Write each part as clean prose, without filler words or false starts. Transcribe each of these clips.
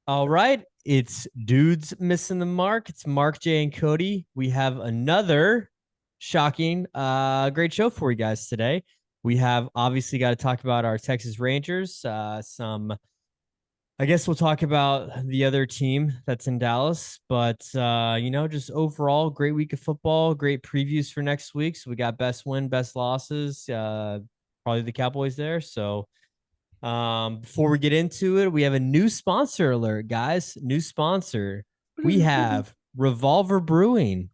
All right. It's Dudes Missing the Mark. It's Mark, J, and Cody. We have another shocking, great show for you guys today. We have obviously got to talk about our Texas Rangers. I guess we'll talk about the other team that's in Dallas, but just overall, great week of football, great previews for next week. So we got best win, best losses, probably the Cowboys there. So before we get into it, we have a new sponsor alert, guys. New sponsor. We have Revolver Brewing,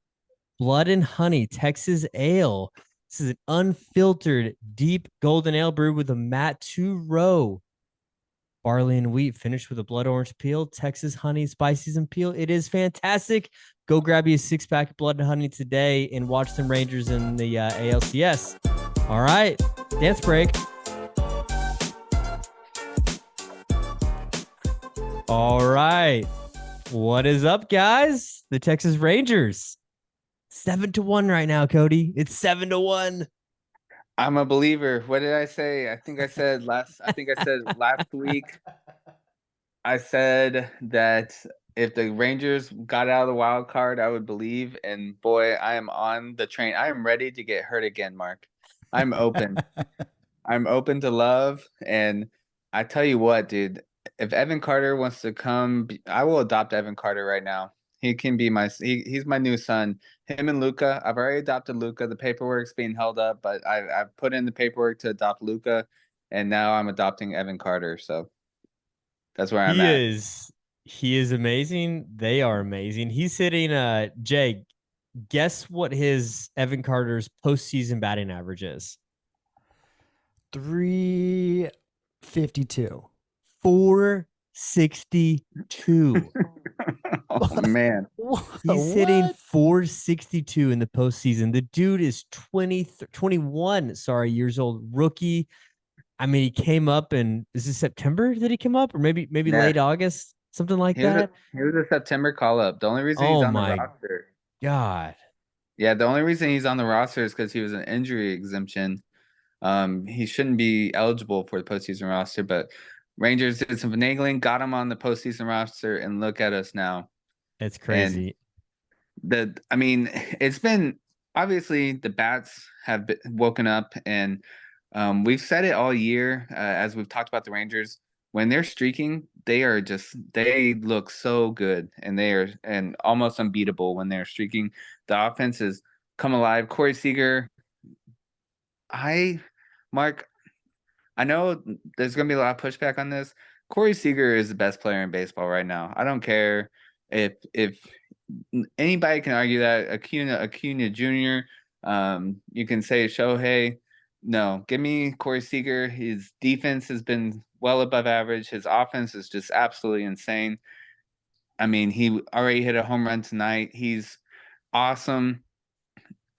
Blood and Honey, Texas Ale. This is an unfiltered, deep golden ale brewed with a matte 2-row barley and wheat, finished with a blood orange peel, Texas honey, spices, and peel. It is fantastic. Go grab you a 6-pack of Blood and Honey today and watch some Rangers in the ALCS. All right, dance break. All right. What is up, guys? The Texas Rangers. 7-1 right now, Cody. It's 7-1. I'm a believer. What did I say? I think I said last week. I said that if the Rangers got out of the wild card, I would believe. And boy, I am on the train. I am ready to get hurt again, Mark. I'm open. I'm open to love. And I tell you what, dude, if Evan Carter wants to come, I will adopt Evan Carter right now. He can be he's my new son. Him and Luca. I've already adopted Luca. The paperwork's being held up, but I've put in the paperwork to adopt Luca, and now I'm adopting Evan Carter. So that's where I'm He at. is he is amazing. They are amazing. He's hitting Jay, guess what his Evan Carter's postseason batting average is? 352. 462. Oh man. He's hitting 462 in the postseason. The dude is 21 years old, rookie. I mean, he came up in, is this September that he came up, or maybe Yeah. late August, something like that? He was a September call up. The only reason he's Oh on the my roster. God. Yeah, the only reason he's on the roster is because he was an injury exemption. He shouldn't be eligible for the postseason roster, but Rangers did some finagling, got him on the postseason roster, and look at us now. It's And crazy. it's been obviously the bats have woken up, and we've said it all year as we've talked about the Rangers. When they're streaking, they look so good, and they are and almost unbeatable when they're streaking. The offense has come alive. Corey Seager, Mark, I know there's going to be a lot of pushback on this. Corey Seager is the best player in baseball right now. I don't care if anybody can argue that. Acuna Jr. You can say Shohei. No, give me Corey Seager. His defense has been well above average. His offense is just absolutely insane. I mean, he already hit a home run tonight. He's awesome.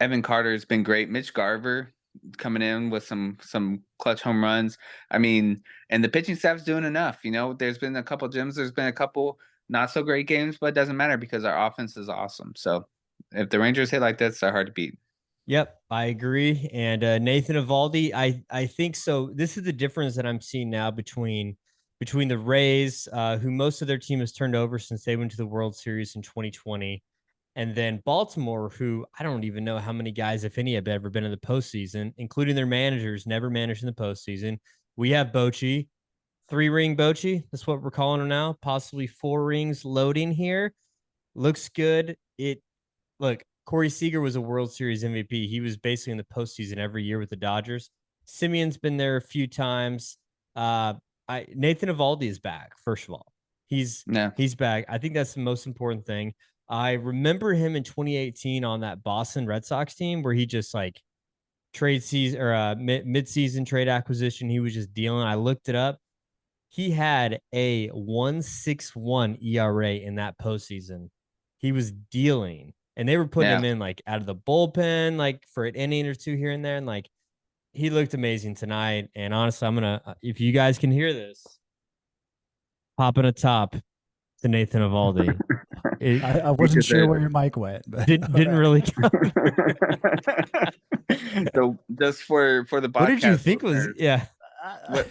Evan Carter has been great. Mitch Garver coming in with some clutch home runs. I mean, and the pitching staff's doing enough. You know, there's been a couple gyms, there's been a couple not so great games, but it doesn't matter because our offense is awesome. So if the Rangers hit like this, they're hard to beat. Yep, I agree. And Nathan Evaldi, I think so. This is the difference that I'm seeing now between the Rays, who most of their team has turned over since they went to the World Series in 2020, and then Baltimore, who I don't even know how many guys, if any, have ever been in the postseason, including their managers, never managed in the postseason. We have Bochy, 3-ring Bochy. That's what we're calling him now. Possibly 4 rings loading here. Looks good. Look, Corey Seager was a World Series MVP. He was basically in the postseason every year with the Dodgers. Simeon's been there a few times. Nathan Evaldi is back. First of all, he's back. I think that's the most important thing. I remember him in 2018 on that Boston Red Sox team where he just like trade season or mid-season trade acquisition. He was just dealing. I looked it up. He had a 1.61 ERA in that postseason. He was dealing, and they were putting him in like out of the bullpen, like for an inning or two here and there, and like he looked amazing tonight. And honestly, I'm gonna, if you guys can hear this, popping a top to Nathan Evaldi. I wasn't sure where your mic went, but didn't really come. So just for the podcast, what did you think was? Yeah,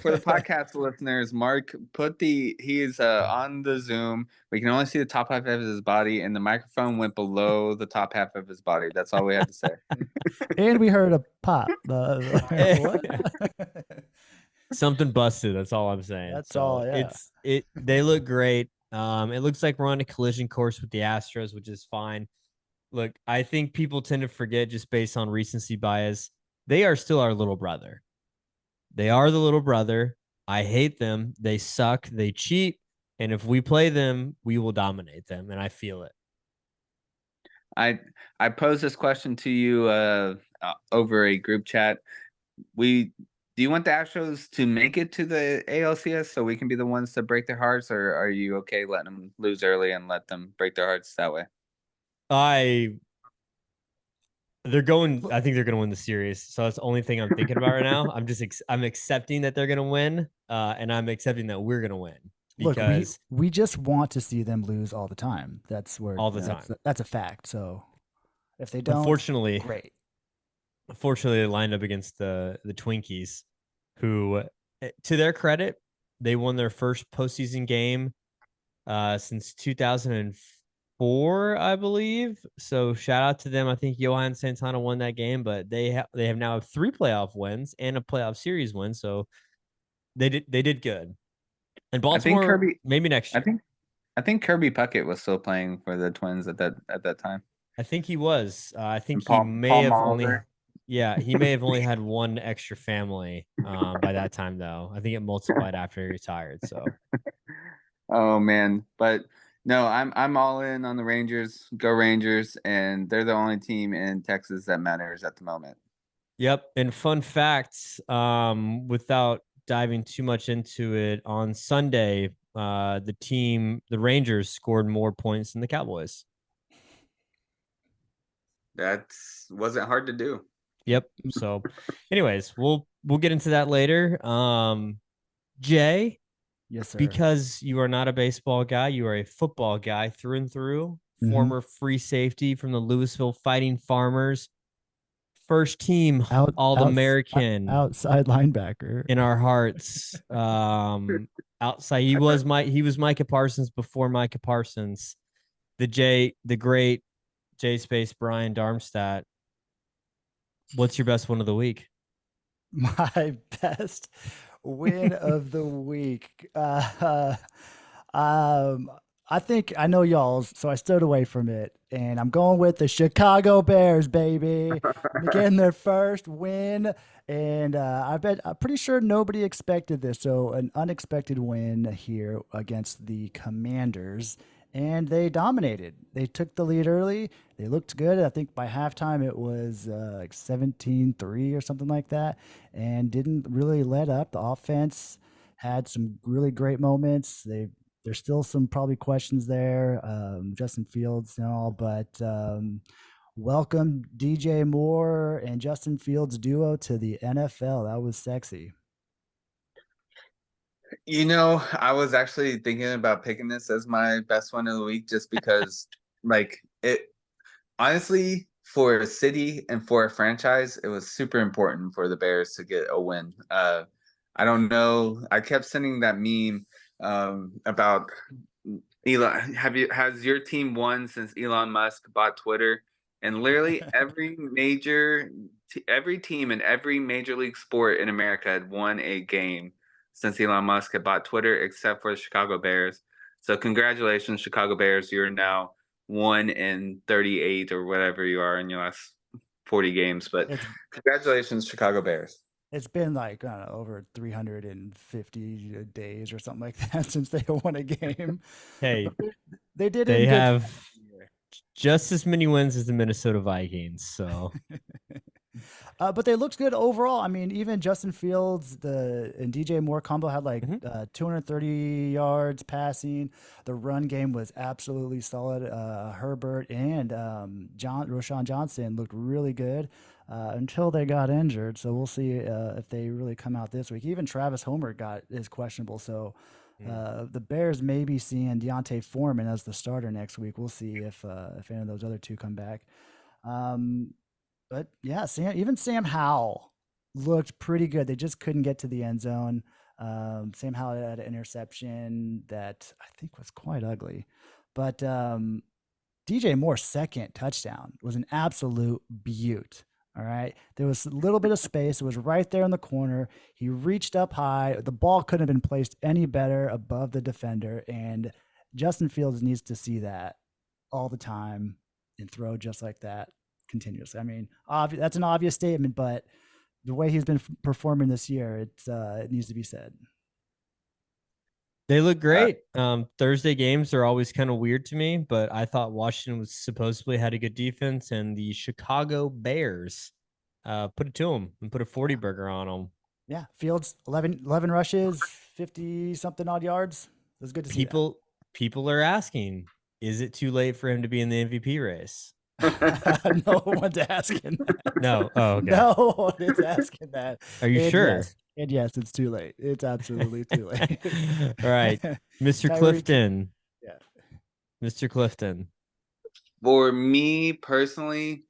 for the podcast listeners, Mark he is on the Zoom. We can only see the top half of his body, and the microphone went below the top half of his body. That's all we had to say. And we heard a pop. What? Something busted. That's all I'm saying. That's so all. Yeah. They look great. It looks like we're on a collision course with the Astros, which is fine. Look, I think people tend to forget just based on recency bias. They are still our little brother. They are the little brother. I hate them. They suck. They cheat. And if we play them, we will dominate them. And I feel it. I posed this question to you over a group chat. Do you want the Astros to make it to the ALCS so we can be the ones to break their hearts, or are you okay letting them lose early and let them break their hearts that way? I think they're going to win the series. So that's the only thing I'm thinking about right now. I'm accepting that they're going to win, and I'm accepting that we're going to win because we just want to see them lose all the time. That's where all the time. That's a fact. So if they don't, great. Unfortunately, they lined up against the Twinkies, who, to their credit, they won their first postseason game since 2004, I believe. So shout out to them. I think Johan Santana won that game, but they have now 3 playoff wins and a playoff series win. So they did good. And Baltimore, maybe next year. I think Kirby Puckett was still playing for the Twins at that time. I think he was. I think he may have only. Yeah, he may have only had one extra family by that time, though. I think it multiplied after he retired. So, oh man, but no, I'm all in on the Rangers. Go Rangers, and they're the only team in Texas that matters at the moment. Yep. And fun facts, without diving too much into it, on Sunday, the Rangers scored more points than the Cowboys. That wasn't hard to do. Yep. So, anyways, we'll get into that later. Jay, yes, sir. Because you are not a baseball guy, you are a football guy through and through. Mm-hmm. Former free safety from the Louisville Fighting Farmers. First team All-American. Outside linebacker in our hearts. Outside, he was Micah Parsons before Micah Parsons. The great J Space Brian Darmstadt. What's your best one of the week? My best win of the week. I think I know y'all's, so I stood away from it, and I'm going with the Chicago Bears, baby. Getting their first win, and I'm pretty sure nobody expected this, so an unexpected win here against the Commanders. And they dominated. They took the lead early. They looked good. I think by halftime it was like 17-3 or something like that, and didn't really let up. The offense had some really great moments. There's still some probably questions there, Justin Fields and all, but welcome DJ Moore and Justin Fields duo to the NFL. That was sexy. You know, I was actually thinking about picking this as my best one of the week just because, like, it honestly, for a city and for a franchise, it was super important for the Bears to get a win. I don't know. I kept sending that meme about Elon. Has your team won since Elon Musk bought Twitter? And literally every team in every major league sport in America had won a game since Elon Musk had bought Twitter, except for the Chicago Bears. So congratulations, Chicago Bears. You're now 1-38 or whatever you are in your last 40 games. But congratulations, Chicago Bears. It's been like, I don't know, over 350 days or something like that since they won a game. Hey, they have just as many wins as the Minnesota Vikings. So, but they looked good overall. I mean, even Justin Fields and DJ Moore combo had like 230 yards passing. The run game was absolutely solid. Herbert and Roshan Johnson looked really good until they got injured. So we'll see if they really come out this week. Even Travis Homer is questionable. So the Bears may be seeing Deontay Foreman as the starter next week. We'll see if any of those other two come back. But yeah, even Sam Howell looked pretty good. They just couldn't get to the end zone. Sam Howell had an interception that I think was quite ugly, but DJ Moore's second touchdown was an absolute beaut. All right. There was a little bit of space. It was right there in the corner. He reached up high. The ball couldn't have been placed any better above the defender. And Justin Fields needs to see that all the time and throw just like that continuously. I mean, that's an obvious statement, but the way he's been performing this year, it needs to be said. They look great. Thursday games are always kind of weird to me, but I thought Washington was supposedly had a good defense, and the Chicago Bears put it to them and put a 40 burger on them. Yeah, Fields 11 rushes, 50 something odd yards. It was good to see. People are asking, is it too late for him to be in the MVP race? No one's asking that. No. Oh, okay. No one is asking that. Are you sure? Yes, it's too late. It's absolutely too late. All right. Mr. Clifton. Yeah. Mr. Clifton. For me personally,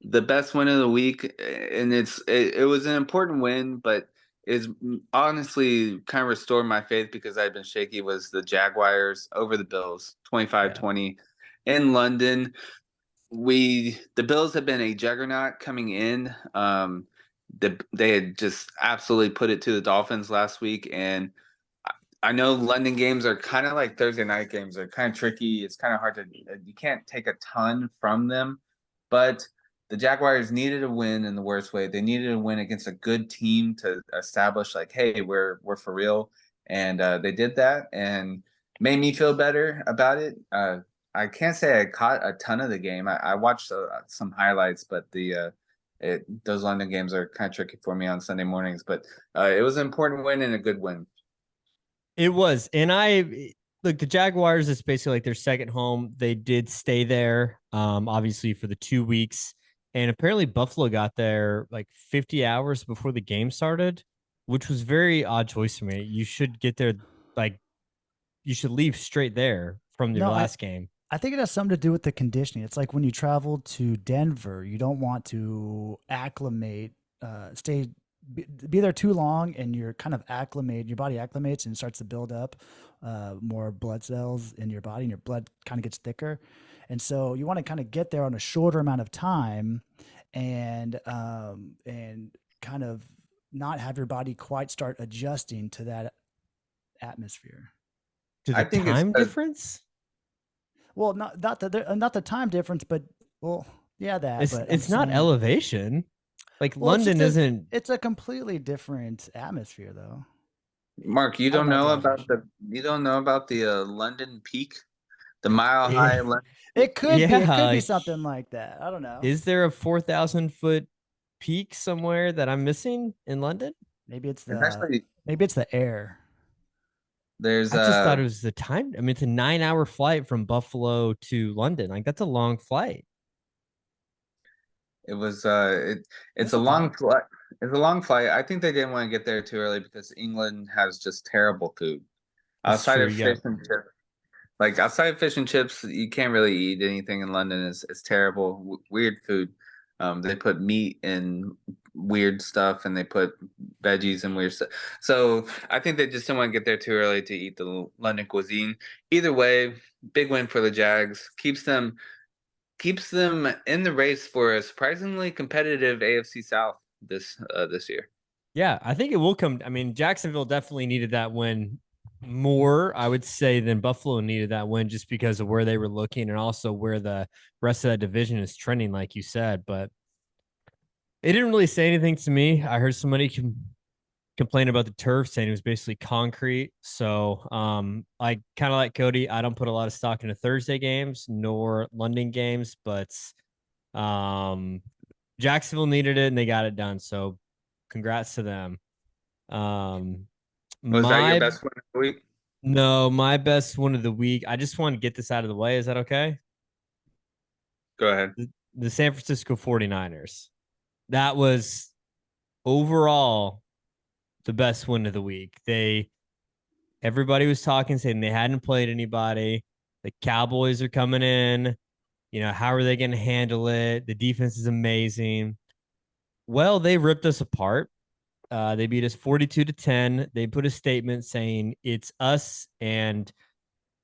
the best win of the week, and it was an important win, but is honestly kind of restored my faith because I'd been shaky, was the Jaguars over the Bills, 25-20 in London. The Bills have been a juggernaut coming in. They had just absolutely put it to the Dolphins last week, and I know London games are kind of like Thursday night games. They're kind of tricky. It's kind of hard you can't take a ton from them, but the Jaguars needed a win in the worst way. They needed a win against a good team to establish, like, hey, we're for real, and they did that, and made me feel better about it. I can't say I caught a ton of the game. I watched some highlights, but those London games are kind of tricky for me on Sunday mornings. But it was an important win and a good win. It was, and look, the Jaguars is basically like their second home. They did stay there, obviously for the 2 weeks, and apparently Buffalo got there like 50 hours before the game started, which was very odd choice for me. You should get there, like you should leave straight there from your last game. I think it has something to do with the conditioning. It's like when you travel to Denver, you don't want to acclimate, be there too long, and you're kind of acclimated. Your body acclimates and starts to build up more blood cells in your body, and your blood kind of gets thicker. And so you want to kind of get there on a shorter amount of time, and kind of not have your body quite start adjusting to that atmosphere. To the time difference? Well, not the time difference, but that. It's not elevation. Like London isn't. It's a completely different atmosphere, though. Mark, you don't know about the London Peak, the mile high. It could be something like that. I don't know. Is there a 4,000-foot peak somewhere that I'm missing in London? Maybe it's the air. I just thought it was the time. I mean, it's a 9-hour flight from Buffalo to London. Like, that's a long flight. It was it's a long flight. It's a long flight. I think they didn't want to get there too early because England has just terrible food. Outside of fish and chips, you can't really eat anything in London. It's terrible. Weird food. They put meat in weird stuff, and they put veggies and weird stuff. So I think they just didn't want to get there too early to eat the London cuisine. Either way, big win for the Jags. Keeps them in the race for a surprisingly competitive AFC South this year. Yeah, I think it will come. I mean, Jacksonville definitely needed that win more, I would say, than Buffalo needed that win, just because of where they were looking and also where the rest of that division is trending, like you said. But it didn't really say anything to me. I heard somebody complain about the turf, saying it was basically concrete. So I kind of like Cody. I don't put a lot of stock into Thursday games nor London games, but Jacksonville needed it and they got it done. So congrats to them. Was that your best win of the week? No, my best one of the week. I just want to get this out of the way. Is that okay? Go ahead. The San Francisco 49ers. That was overall the best win of the week. Everybody was talking, saying they hadn't played anybody. The Cowboys are coming in. You know, how are they going to handle it? The defense is amazing. Well, they ripped us apart. They beat us 42-10. They put a statement saying it's us and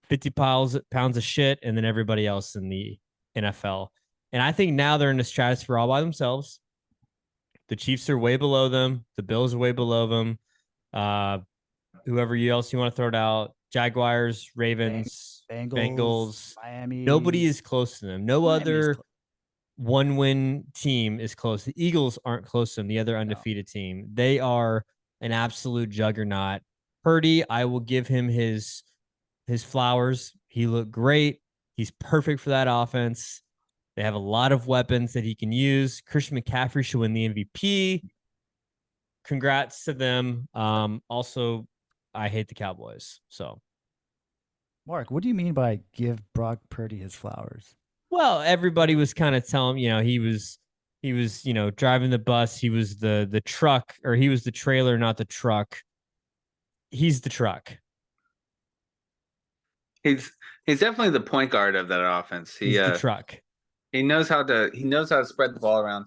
50 pounds of shit, and then everybody else in the NFL. And I think now they're in a stratosphere all by themselves. The Chiefs are way below them. The Bills are way below them. Whoever else you want to throw it out, Jaguars, Ravens, Bengals, Miami. nobody is close to them. No Miami is other close. one-win team is close. The Eagles aren't close to them, the other undefeated team. They are an absolute juggernaut. Purdy, I will give him his flowers. He looked great. He's perfect for that offense. They have a lot of weapons that he can use. Christian McCaffrey should win the MVP. Congrats to them. Also, I hate the Cowboys. So, Mark, what do you mean by give Brock Purdy his flowers? well, everybody was kind of telling, he was, driving the bus. He was the truck, or he was the trailer, not the truck. He's the truck. He's definitely the point guard of that offense. He's the truck. He knows how to spread the ball around.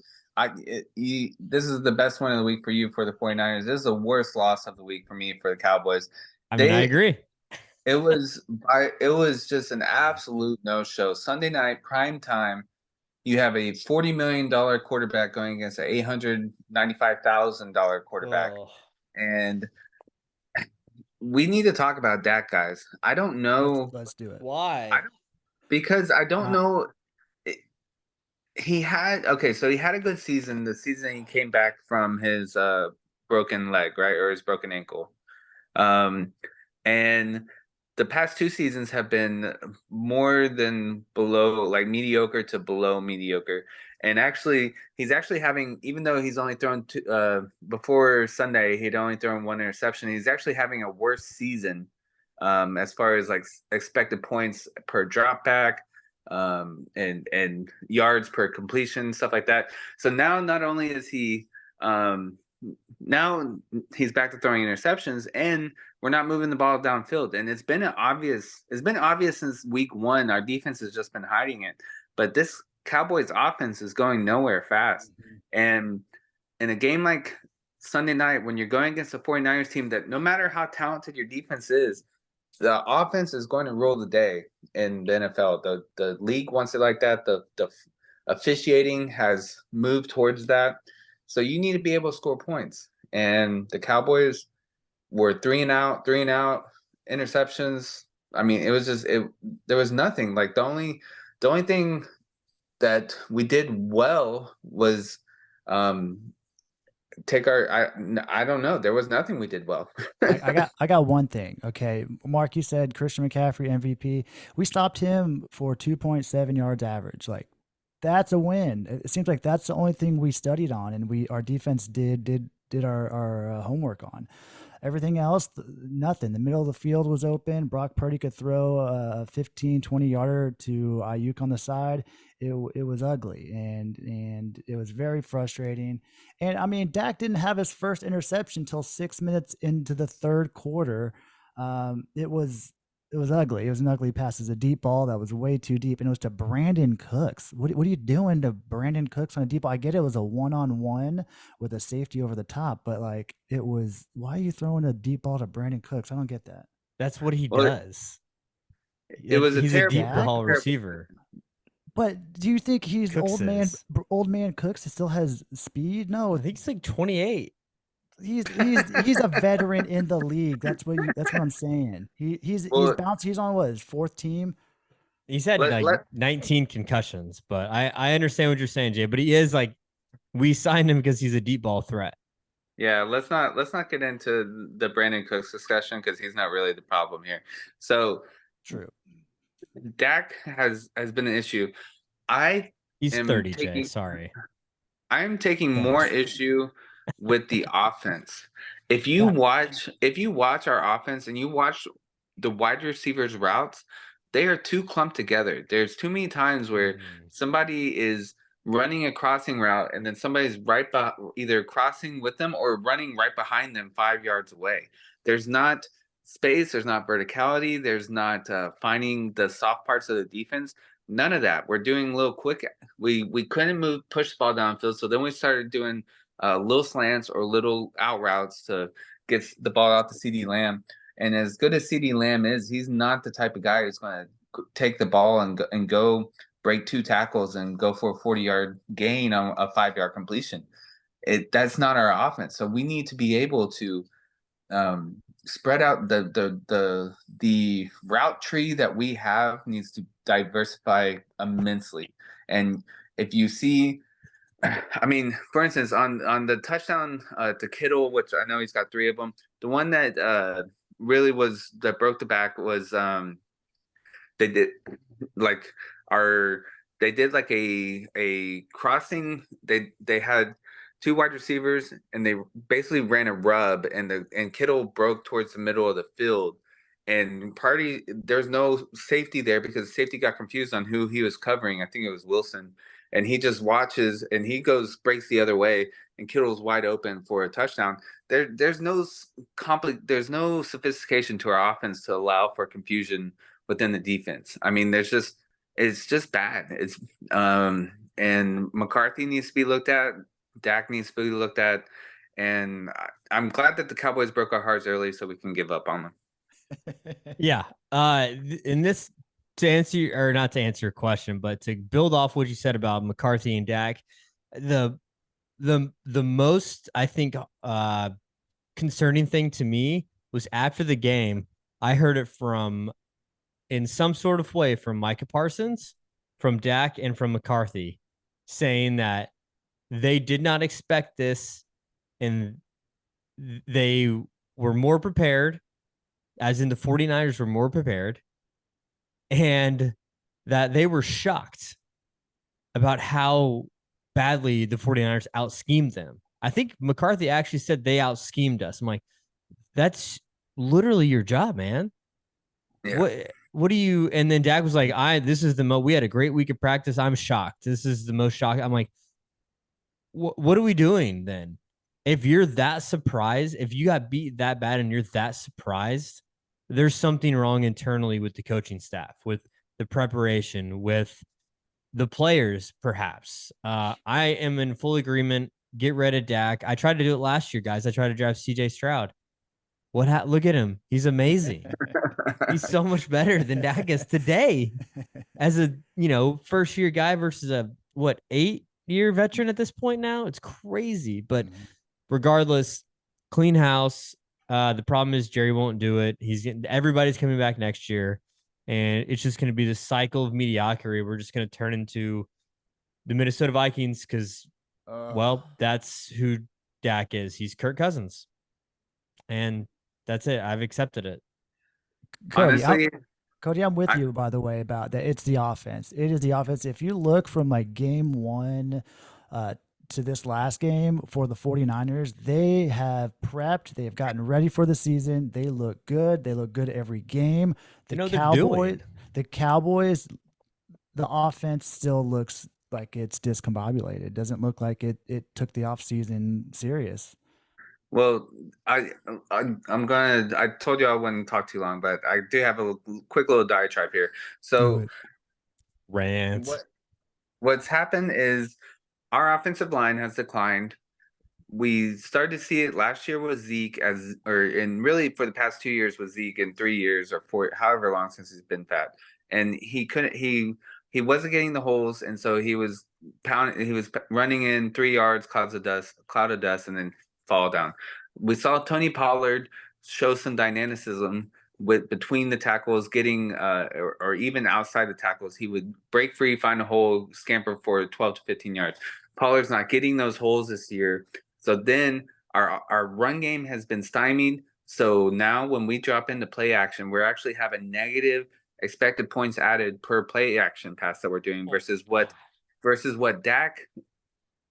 This is the best win of the week for you for the 49ers. This is the worst loss of the week for me for the Cowboys. I agree. It was just an absolute no-show. Sunday night, prime time, you have a $40 million quarterback going against an $895,000 quarterback. Oh. And we need to talk about Dak, guys. I don't know. Let's do it. Why? Because I don't know. He had a good season. The season he came back from his broken leg, right, or his broken ankle. And the past two seasons have been more than below, like mediocre to below mediocre. And actually, he's actually having, even though he's only thrown before Sunday, he'd only thrown one interception. He's actually having a worse season as far as like expected points per drop back, and yards per completion, stuff like that. So now not only is he now he's back to throwing interceptions, and we're not moving the ball downfield. And it's been obvious since week one. Our defense has just been hiding it. But this Cowboys offense is going nowhere fast. Mm-hmm. And in a game like Sunday night, when you're going against a 49ers team that no matter how talented your defense is, the offense is going to rule the day in the NFL. The league wants it like that. The officiating has moved towards that. So you need to be able to score points. And the Cowboys were three and out, interceptions. I mean, it was just there was nothing. Like the only thing that we did well was take our I don't know. There was nothing we did well. I got one thing. Okay. Mark, you said Christian McCaffrey MVP. We stopped him for 2.7 yards average. Like, that's a win. It seems like that's the only thing we studied on, and our defense did our homework on. Everything else, nothing. The middle of the field was open. Brock Purdy could throw a 15, 20-yarder to Ayuk on the side. It was ugly, and it was very frustrating. And, I mean, Dak didn't have his first interception until 6 minutes into the third quarter. It was ugly. It was an ugly pass. It was a deep ball that was way too deep, and it was to Brandon Cooks. What are you doing to Brandon Cooks on a deep ball? I get it was a one-on-one with a safety over the top, but like it was. Why are you throwing a deep ball to Brandon Cooks? I don't get that. That's what he does. He's a deep ball receiver. But do you think he's old man Cooks still has speed? No, I think he's like 28. He's a veteran in the league. That's what I'm saying. He's bounced. He's on his fourth team. He's had 19 concussions, but I understand what you're saying, Jay. But he is like, we signed him because he's a deep ball threat. Yeah, let's not get into the Brandon Cooks discussion because he's not really the problem here. So true. Dak has been an issue. He's 30, Jay. Sorry. I'm taking more issue with the offense. If you watch our offense and you watch the wide receivers' routes, they are too clumped together. There's too many times where somebody is running a crossing route and then somebody's either crossing with them or running right behind them 5 yards away. There's not space. There's not verticality. There's not finding the soft parts of the defense. None of that. We're doing a little quick. We couldn't push the ball downfield. So then we started doing little slants or little out routes to get the ball out to CD Lamb. And as good as CD Lamb is, he's not the type of guy who's going to take the ball and go break 2 tackles and go for a 40-yard gain on a 5-yard completion. That's not our offense. So we need to be able to spread out the route tree that we have needs to diversify immensely. And if you see, I mean, for instance, on the touchdown to Kittle, which I know he's got 3 of them, the one that really that broke the back was they did like they did like a crossing. They had 2 wide receivers and they basically ran a rub, and Kittle broke towards the middle of the field, and there's no safety there because the safety got confused on who he was covering. I think it was Wilson, and he just watches and he breaks the other way, and Kittle's wide open for a touchdown. There's no sophistication to our offense to allow for confusion within the defense. I mean, it's just bad. And McCarthy needs to be looked at. Dak needs to be looked at. And I'm glad that the Cowboys broke our hearts early so we can give up on them. Yeah. In this, to answer, or not to answer your question, but to build off what you said about McCarthy and Dak, the most, I think, concerning thing to me was after the game, I heard it in some sort of way from Micah Parsons, from Dak, and from McCarthy, saying that they did not expect this and they were more prepared, as in the 49ers were more prepared, and that they were shocked about how badly the 49ers out-schemed them. I think McCarthy actually said they out-schemed us. I'm like, that's literally your job, man. Yeah. What do you? And then Dak was like, this is we had a great week of practice. I'm shocked. This is the most shocked. I'm like, what are we doing then? If you're that surprised, if you got beat that bad and you're that surprised, there's something wrong internally with the coaching staff, with the preparation, with the players, perhaps. I am in full agreement. Get rid of Dak. I tried to do it last year, guys. I tried to draft CJ Stroud. Look at him. He's amazing. He's so much better than Dak is today as a, first year guy versus a 8-year veteran at this point now. It's crazy. But regardless, clean house. The problem is Jerry won't do it. Everybody's coming back next year, and it's just going to be this cycle of mediocrity. We're just going to turn into the Minnesota Vikings because, that's who Dak is. He's Kirk Cousins, and that's it. I've accepted it. Cody, I'm with you, by the way, about that. It's the offense. It is the offense. If you look from like game 1 to this last game for the 49ers, they have prepped. They have gotten ready for the season. They look good. They look good every game. The Cowboys, the offense still looks like it's discombobulated. It doesn't look like it took the offseason serious. Well, I told you I wouldn't talk too long, but I do have a quick little diatribe here. So rants. What's happened is our offensive line has declined. We started to see it last year with Zeke and really for the past 2 years with Zeke, in 3 years or 4, however long since he's been fat. And he wasn't getting the holes, and so he was running in 3 yards, cloud of dust, and then fall down. We saw Tony Pollard show some dynamicism between the tackles, getting or even outside the tackles. He would break free, find a hole, scamper for 12 to 15 yards. Pollard's not getting those holes this year. So then our run game has been stymied. So now when we drop into play action, we're actually have a negative expected points added per play action pass that we're doing versus what Dak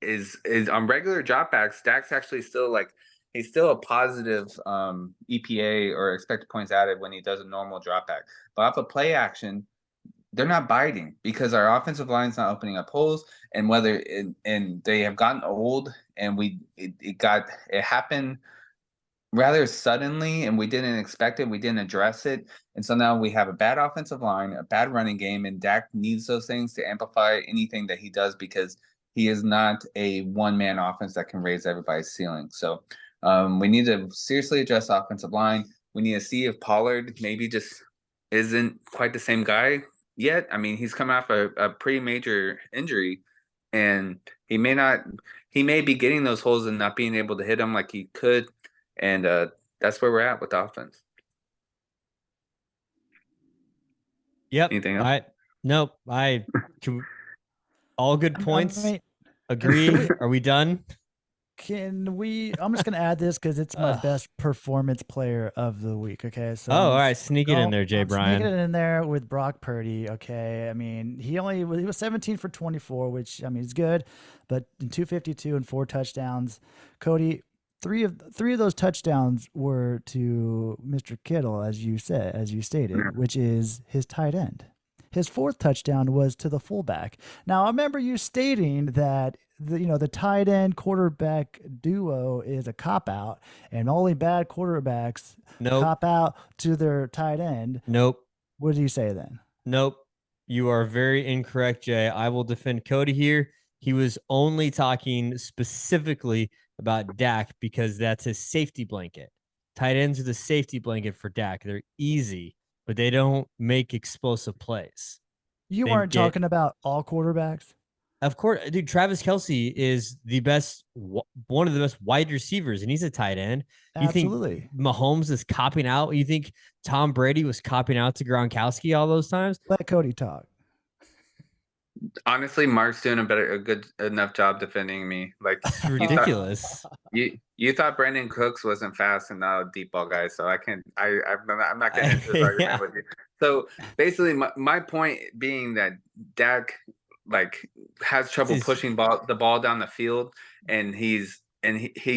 is on regular dropbacks. Dak's actually still he's still a positive EPA or expected points added when he does a normal dropback. But off a play action, they're not biting because our offensive line's not opening up holes, and they have gotten old, and it happened rather suddenly, and we didn't expect it. We didn't address it. And so now we have a bad offensive line, a bad running game, and Dak needs those things to amplify anything that he does because he is not a one-man offense that can raise everybody's ceiling. So we need to seriously address offensive line. We need to see if Pollard maybe just isn't quite the same guy yet. I mean, he's coming off a pretty major injury, and he may be getting those holes and not being able to hit them like he could. And that's where we're at with the offense. Yep. Anything else? Nope. All good points. Agree. Are we done? I'm just going to add this because it's my best performance player of the week. Okay. So all right. Sneak it in there, Jay Bryan. Sneaking it in there with Brock Purdy. Okay. I mean, he was 17 for 24, which, I mean, is good, but in 252 and 4 touchdowns. Cody, three of those touchdowns were to Mr. Kittle, as you stated, which is his tight end. His 4th touchdown was to the fullback. Now, I remember you stating that the tight end quarterback duo is a cop out, and only bad quarterbacks cop out to their tight end. Nope. What do you say then? Nope. You are very incorrect, Jay. I will defend Cody here. He was only talking specifically about Dak because that's his safety blanket. Tight ends are the safety blanket for Dak. They're easy, but they don't make explosive plays. You weren't talking about all quarterbacks? Of course, dude. Travis Kelce is one of the best wide receivers, and he's a tight end. Absolutely. You think Mahomes is copping out? You think Tom Brady was copping out to Gronkowski all those times? Let Cody talk. Honestly, Mark's doing a good enough job defending me. Like, it's ridiculous. You thought Brandon Cooks wasn't fast and not a deep ball guy, so I can't. I'm not getting into this argument with you. So basically, my point being that Dak has trouble pushing the ball down the field, and he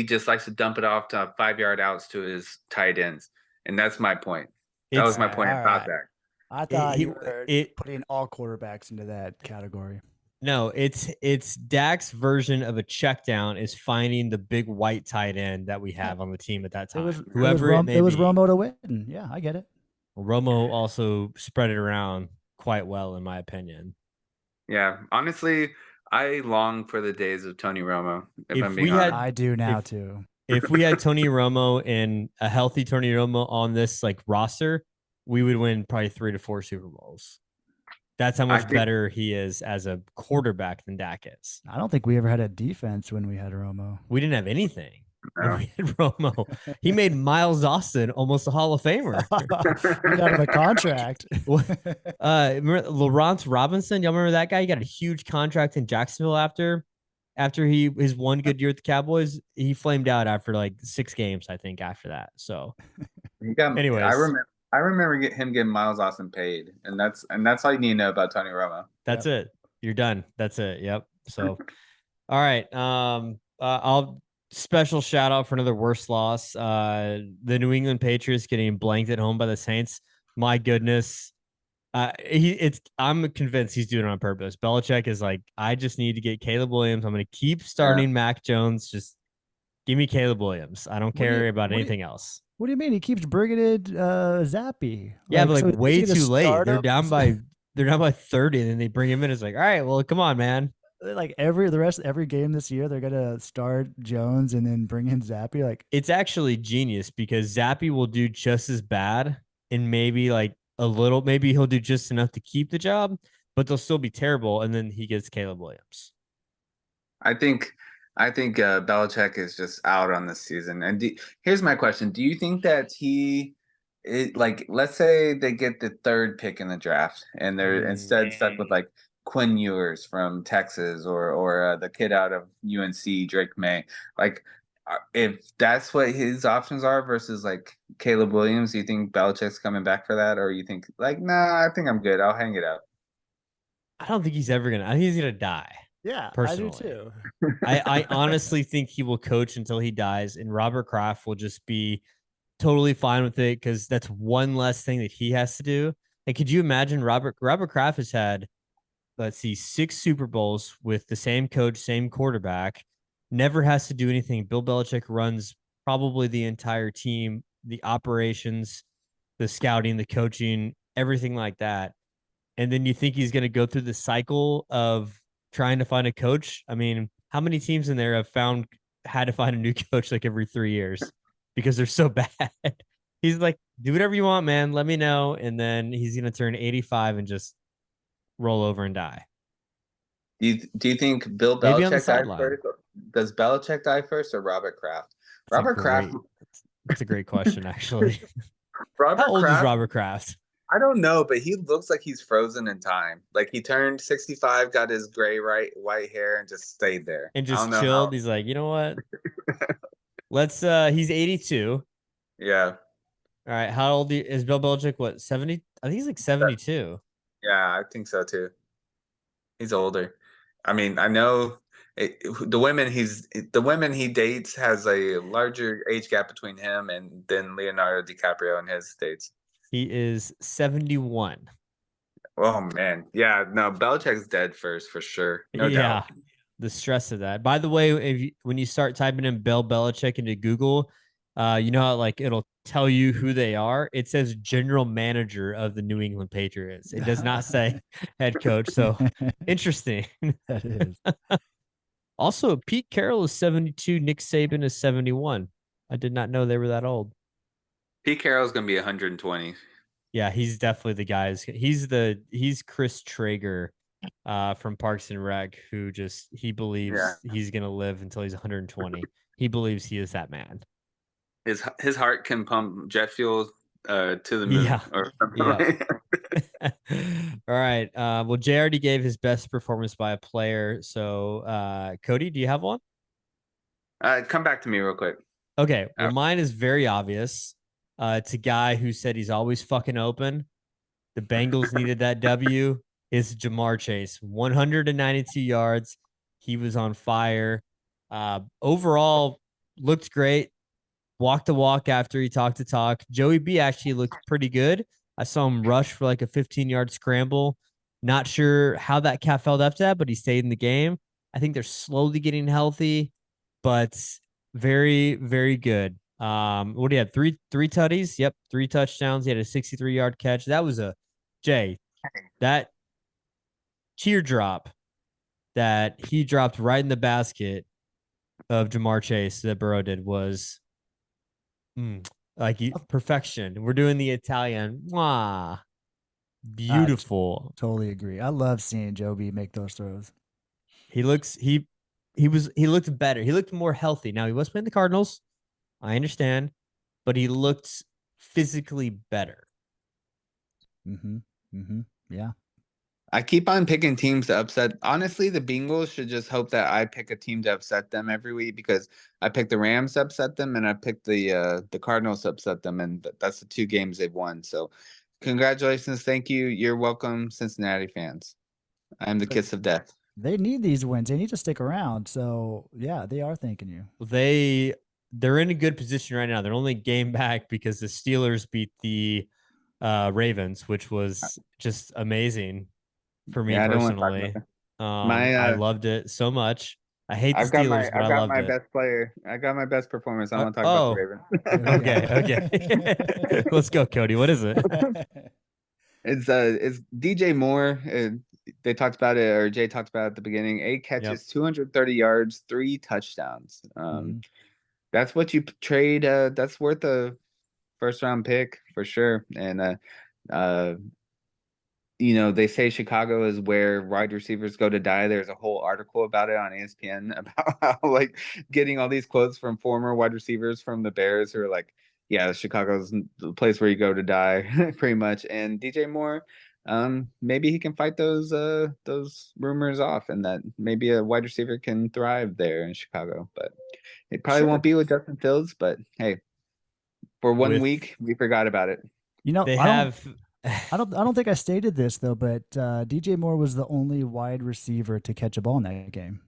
just likes to dump it off to 5-yard outs to his tight ends, and that's my point. That was my point about that. I thought you were putting all quarterbacks into that category. No, it's Dak's version of a check down is finding the big white tight end that we have on the team at that time. It was Romo to win. Yeah, I get it. Romo also spread it around quite well, in my opinion. Yeah, honestly, I long for the days of Tony Romo. I do now too. If we had Tony Romo and a healthy Tony Romo on this roster, we would win probably 3 to 4 Super Bowls. That's how much better he is as a quarterback than Dak is. I don't think we ever had a defense when we had Romo. We didn't have anything. When we had Romo. He made Miles Austin almost a Hall of Famer. We got him a contract. Remember Lawrence Robinson? Y'all remember that guy? He got a huge contract in Jacksonville after his one good year with the Cowboys. He flamed out after 6 games, I think, after that. So, anyways, I remember him getting Miles Austin paid, and that's all you need to know about Tony Romo. That's it. You're done. That's it. Yep. So, all right. I'll special shout out for another worst loss. The New England Patriots getting blanked at home by the Saints. My goodness. I'm convinced he's doing it on purpose. Belichick is I just need to get Caleb Williams. I'm going to keep starting Mac Jones. Just give me Caleb Williams. I don't care about anything else. What do you mean? He keeps bringing in Zappy. Yeah, but way too late. They're down by 30, and then they bring him in. It's all right, well, come on, man. Every game this year, they're gonna start Jones and then bring in Zappy. It's actually genius because Zappy will do just as bad, and maybe maybe he'll do just enough to keep the job, but they'll still be terrible. And then he gets Caleb Williams. I think Belichick is just out on this season. And here's my question: do you think that let's say they get the 3rd pick in the draft, and they're instead stuck with Quinn Ewers from Texas or the kid out of UNC, Drake May? If that's what his options are versus Caleb Williams, do you think Belichick's coming back for that, or you think nah, I think I'm good, I'll hang it up? I don't think he's ever gonna. I think he's gonna die. Yeah, personally. I do too. I honestly think he will coach until he dies, and Robert Kraft will just be totally fine with it because that's one less thing that he has to do. Could you imagine Robert Kraft has had, 6 Super Bowls with the same coach, same quarterback, never has to do anything. Bill Belichick runs probably the entire team, the operations, the scouting, the coaching, everything like that. And then you think he's going to go through the cycle of trying to find a coach. I mean, how many teams in there have had to find a new coach like every 3 years because they're so bad? He's like, do whatever you want, man. Let me know. And then he's going to turn 85 and just roll over and die. Do you think Bill Maybe on the Belichick died sideline. first? Does Belichick die first or Robert Kraft? Robert Kraft. That's a great question, actually. Robert How old is Kraft, Robert Kraft? I don't know, but he looks like he's frozen in time. Like he turned 65, got his gray white hair, and just stayed there. And I don't just know chilled. how. He's like, you know what? He's 82. Yeah, All right. How old is Bill Belichick? What, 70? I think he's like 72. yeah, I think so too. He's older. I mean, I know the women he dates has a larger age gap between him and then Leonardo DiCaprio in his dates. He is 71. Oh man, yeah, no, Belichick's dead first for sure, no Yeah. doubt. The stress of that. By the way, when you start typing in Bill Belichick into Google, you know how like it'll tell you who they are. It says general manager of the New England Patriots. It does not say head coach. So interesting. That is. Also, Pete Carroll is 72. Nick Saban is 71. I did not know they were that old. Pete Carroll's gonna be 120. Yeah, he's definitely the guy. He's Chris Traeger from Parks and Rec, who he believes he's gonna live until he's 120. He believes he is that man. His heart can pump jet fuel to the moon. Yeah. Or something. Yeah. All right. Well, Jay already gave his best performance by a player. So, Cody, do you have one? Come back to me real quick. Okay. Well, mine is very obvious. It's a guy who said he's always fucking open. The Bengals needed that W. It's Jamar Chase, 192 yards. He was on fire. Overall, looked great. Walk the walk after he talked the talk. Joey B actually looked pretty good. I saw him rush for like a 15-yard scramble. Not sure how that cat felt after that, but he stayed in the game. I think they're slowly getting healthy, but very, very good. What do you have? Three tutties? Yep, 3 touchdowns. He had a 63-yard catch. That was that teardrop that he dropped right in the basket of Jamar Chase that Burrow did was perfection. We're doing the Italian. Mwah. Beautiful. Totally agree. I love seeing Joby make those throws. He looked better. He looked more healthy. Now he was playing the Cardinals. I understand, but he looked physically better. Yeah. I keep on picking teams to upset. Honestly, the Bengals should just hope that I pick a team to upset them every week because I picked the Rams to upset them and I picked the Cardinals to upset them, and that's the 2 games they've won. So, congratulations, thank you. You're welcome, Cincinnati fans. I am the kiss of death. They need these wins. They need to stick around. So yeah, they are thanking you. They're in a good position right now. They're only a game back because the Steelers beat the Ravens, which was just amazing for me personally. I loved it so much. I hate the Steelers, but I loved it. Best player. I got my best performance. I want to talk about the Ravens. Okay. Let's go, Cody. What is it? It's DJ Moore. They talked about it, or Jay talked about it at the beginning. 8 catches, 230 yards, 3 touchdowns. That's what you trade. That's worth a first-round pick for sure. And they say Chicago is where wide receivers go to die. There's a whole article about it on ESPN about how like getting all these quotes from former wide receivers from the Bears who are like, yeah, Chicago's the place where you go to die, pretty much. And DJ Moore, maybe he can fight those rumors off, and that maybe a wide receiver can thrive there in Chicago. But it probably won't be with Justin Fields. But hey, for 1 week, we forgot about it. I don't think I stated this though, but DJ Moore was the only wide receiver to catch a ball in that game.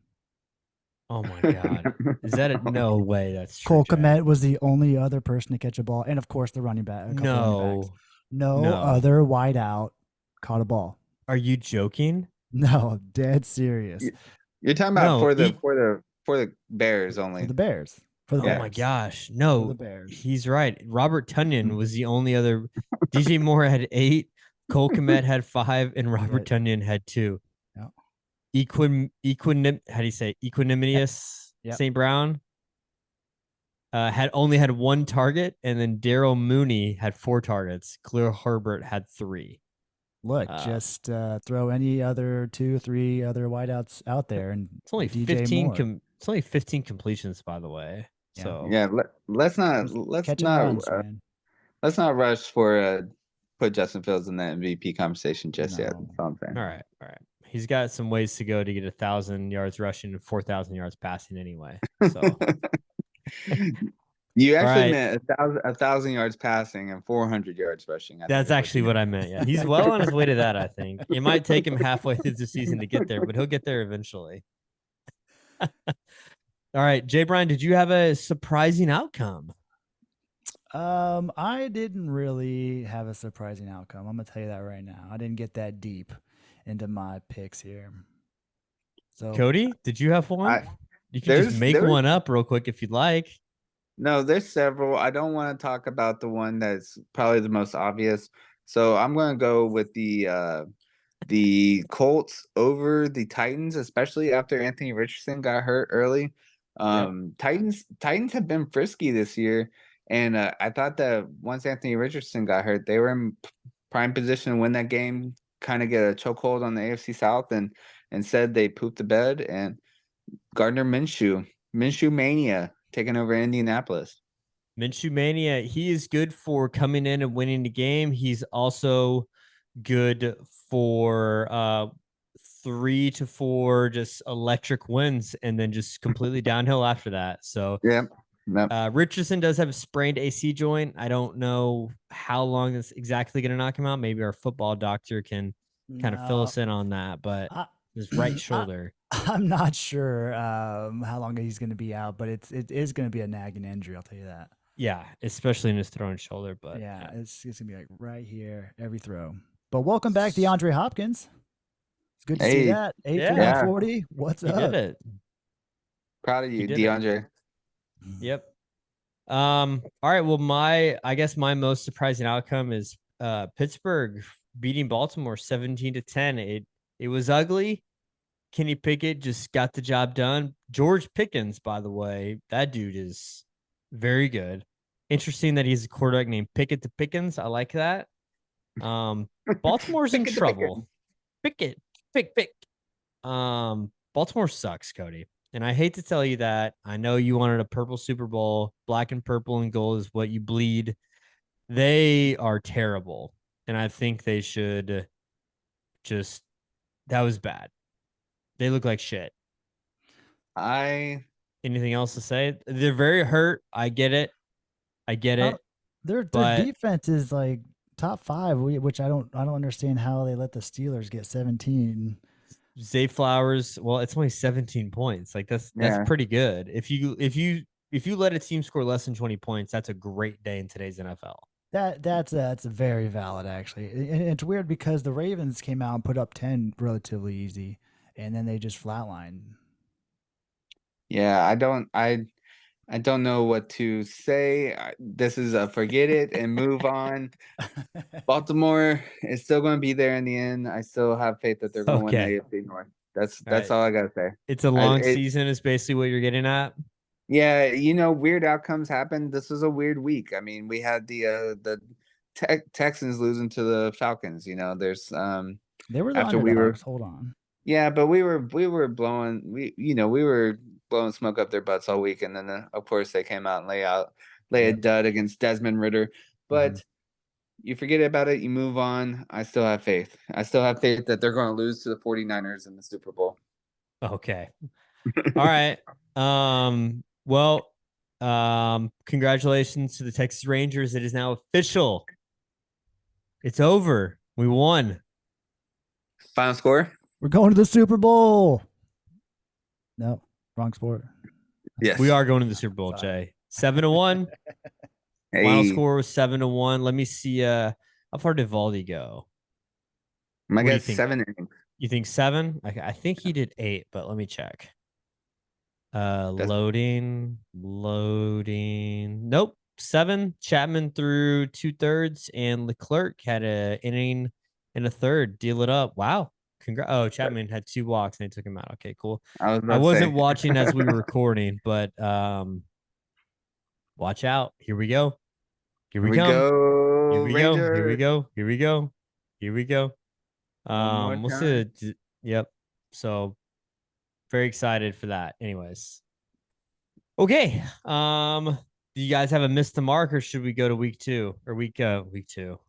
Oh my God. Is that no way that's true? Cole Kmet was the only other person to catch a ball. And of course the running back. No other wideout caught a ball. Are you joking? No, dead serious. You're talking about for the Bears only. For the Bears. Oh my gosh. No, he's right. Robert Tonyan was the only other. DJ Moore had 8, Cole Kmet had 5, and Robert Tonyan had 2. how do you say equanimous Yep. St. Brown had only had 1 target, and then Daryl Mooney had 4 targets. Khalil Herbert had 3. Look, just throw any other 2, 3 other wideouts out there, and It's only DJ 15. Moore. It's only 15 completions, by the way. Yeah. So Yeah, let's not Just let's catching not runs, man. let's not rush for put Justin Fields in the MVP conversation just yet. No. That's all I'm saying. all right. He's got some ways to go to get 1,000 yards rushing and 4,000 yards passing anyway. So You all actually right. meant 1,000 yards passing and 400 yards rushing. I think That's is actually you what I meant. Yeah, he's well on his way to that. I think it might take him halfway through the season to get there, but he'll get there eventually. All right, Jay Bryan, did you have a surprising outcome? I didn't really have a surprising outcome. I'm gonna tell you that right now. I didn't get that deep into my picks here. So Cody, did you have one? You can just make there's one up real quick if you'd like. No, there's several. I don't want to talk about the one that's probably the most obvious. So I'm going to go with the Colts over the Titans, especially after Anthony Richardson got hurt early. Yep. Titans have been frisky this year, and I thought that once Anthony Richardson got hurt, they were in prime position to win that game, kind of get a chokehold on the AFC South, and instead they pooped the bed. And Gardner Minshew mania taking over Indianapolis. Minshew Mania, he is good for coming in and winning the game. He's also good for 3 to 4 just electric wins and then just completely downhill after that. So Yeah. Richardson does have a sprained AC joint. I don't know how long it's exactly going to knock him out. Maybe our football doctor can kind of fill us in on that, but his right shoulder. I'm not sure how long he's going to be out, but it is going to be a nagging injury. I'll tell you that. Yeah, especially in his throwing shoulder. But yeah. It's going to be like right here, every throw. But welcome back, DeAndre Hopkins. It's good to see that. 8 for 140. What's up? He did it. Proud of you, DeAndre. Yep. All right. Well, I guess my most surprising outcome is Pittsburgh beating Baltimore 17-10. It was ugly. Kenny Pickett just got the job done. George Pickens, by the way, that dude is very good. Interesting that he's a quarterback named Pickett to Pickens. I like that. Baltimore's in trouble. Pick. Baltimore sucks, Cody. And I hate to tell you that. I know you wanted a purple Super Bowl. Black and purple and gold is what you bleed. They are terrible. And I think they should just, that was bad. They look like shit. Anything else to say? They're very hurt. I get it. Their defense is like top 5, which I don't understand how they let the Steelers get 17. Zay Flowers, well, it's only 17 points. Like that's pretty good. If you let a team score less than 20 points, that's a great day in today's NFL. That's very valid, actually. And it's weird because the Ravens came out and put up 10 relatively easy, and then they just flatlined. Yeah, I don't know what to say. This is a forget it and move on. Baltimore is still going to be there in the end. I still have faith that they're going to win the AFC North. That's all I got to say. It's a long season is basically what you're getting at. Yeah, weird outcomes happen. This was a weird week. I mean, we had the Texans losing to the Falcons. There's they were the underdogs. Hold on. Yeah, but we were blowing we were blowing smoke up their butts all week, and then of course they came out and lay a dud against Desmond Ridder. But you forget about it, you move on. I still have faith. I still have faith that they're going to lose to the 49ers in the Super Bowl. Okay. All right. Well, congratulations to the Texas Rangers. It is now official. It's over. We won. Final score? We're going to the Super Bowl. No, wrong sport. Yes. We are going to the Super Bowl, Jay. 7-1. Hey. Final score was 7-1. Let me see. How far did Valdi go? I guess 7 innings. You think 7? I think he did 8, but let me check. Loading. Nope. 7. Chapman threw 2/3, and Leclerc had an inning and a third. Deal it up. Wow. Oh, Chapman had 2 walks and they took him out. Okay, cool. I was I about to wasn't say. watching as we were recording, but watch out. Here we go. Here we Here we come. Here go, we go. Here we Ranger. go. Here we go. Here we go. One more We'll time. see. Yep. So very excited for that. Anyways. Okay. Do you guys have a miss the mark, or should we go to week 2 or week 2?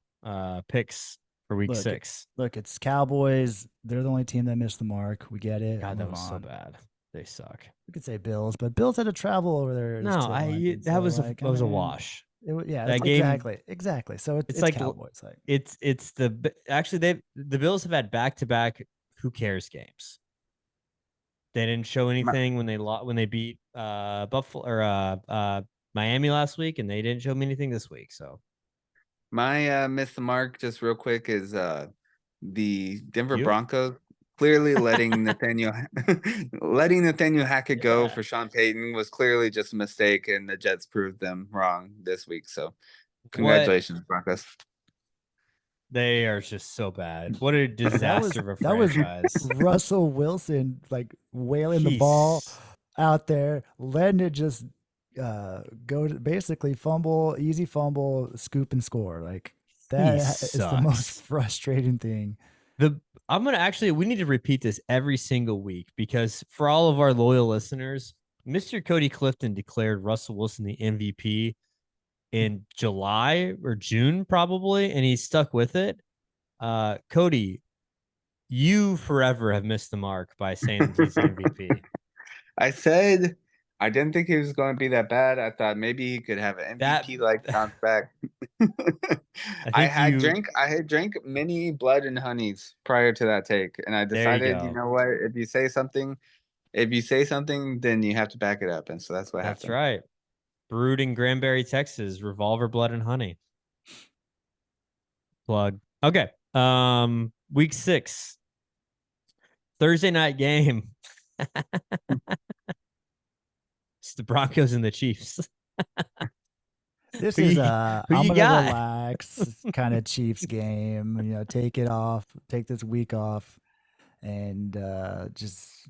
Picks for week 6. Look, it's Cowboys. They're the only team that missed the mark. We get it. God, that Move was so on. bad. They suck. We could say Bills, but Bills had to travel over there. No, that was a wash. Yeah, That game, exactly. So it's like Cowboys. Like it's actually the Bills have had back-to-back who cares games. They didn't show anything when they beat Buffalo or Miami last week, and they didn't show me anything this week. So My miss the mark just real quick is the Denver You? Broncos clearly letting Nathaniel Hackett go Yeah. for Sean Payton was clearly just a mistake, and the Jets proved them wrong this week. So congratulations, Broncos. They are just so bad. What a disaster of a that was franchise. Russell Wilson like wailing the ball out there, letting it just go to basically easy fumble, scoop and score. Like that is the most frustrating thing. We need to repeat this every single week, because for all of our loyal listeners, Mr. Cody Clifton declared Russell Wilson the MVP in July or June probably, and he's stuck with it. Cody, you forever have missed the mark by saying he's the MVP. I said I didn't think he was going to be that bad. I thought maybe he could have an MVP like bounce back. I had drank many blood and honeys prior to that take, and I decided, you know what? If you say something, then you have to back it up, and so that's what happened. That's right. Brewed in Granbury, Texas, Revolver Blood and Honey. Plug. Okay. Week 6. Thursday night game. It's the Broncos and the Chiefs. This is I'm gonna relax kind of Chiefs game. You know, take this week off, and this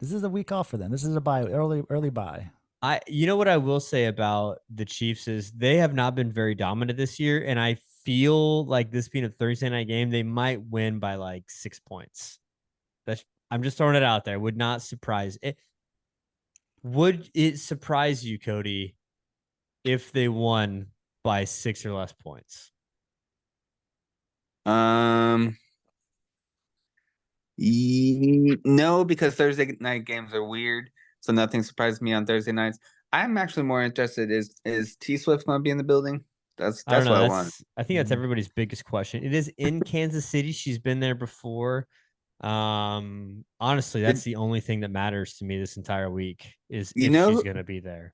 is a week off for them. This is a early bye. You know what I will say about the Chiefs is they have not been very dominant this year, and I feel like this being a Thursday night game, they might win by like 6 points. I'm just throwing it out there. Would not surprise it. Would it surprise you, Cody, if they won by 6 or less points? No, because Thursday night games are weird, so nothing surprised me on Thursday nights. I'm actually more interested. Is T Swift going to be in the building? That's what I want. I think that's everybody's biggest question. It is in Kansas City. She's been there before. Honestly, that's the only thing that matters to me this entire week is if she's going to be there.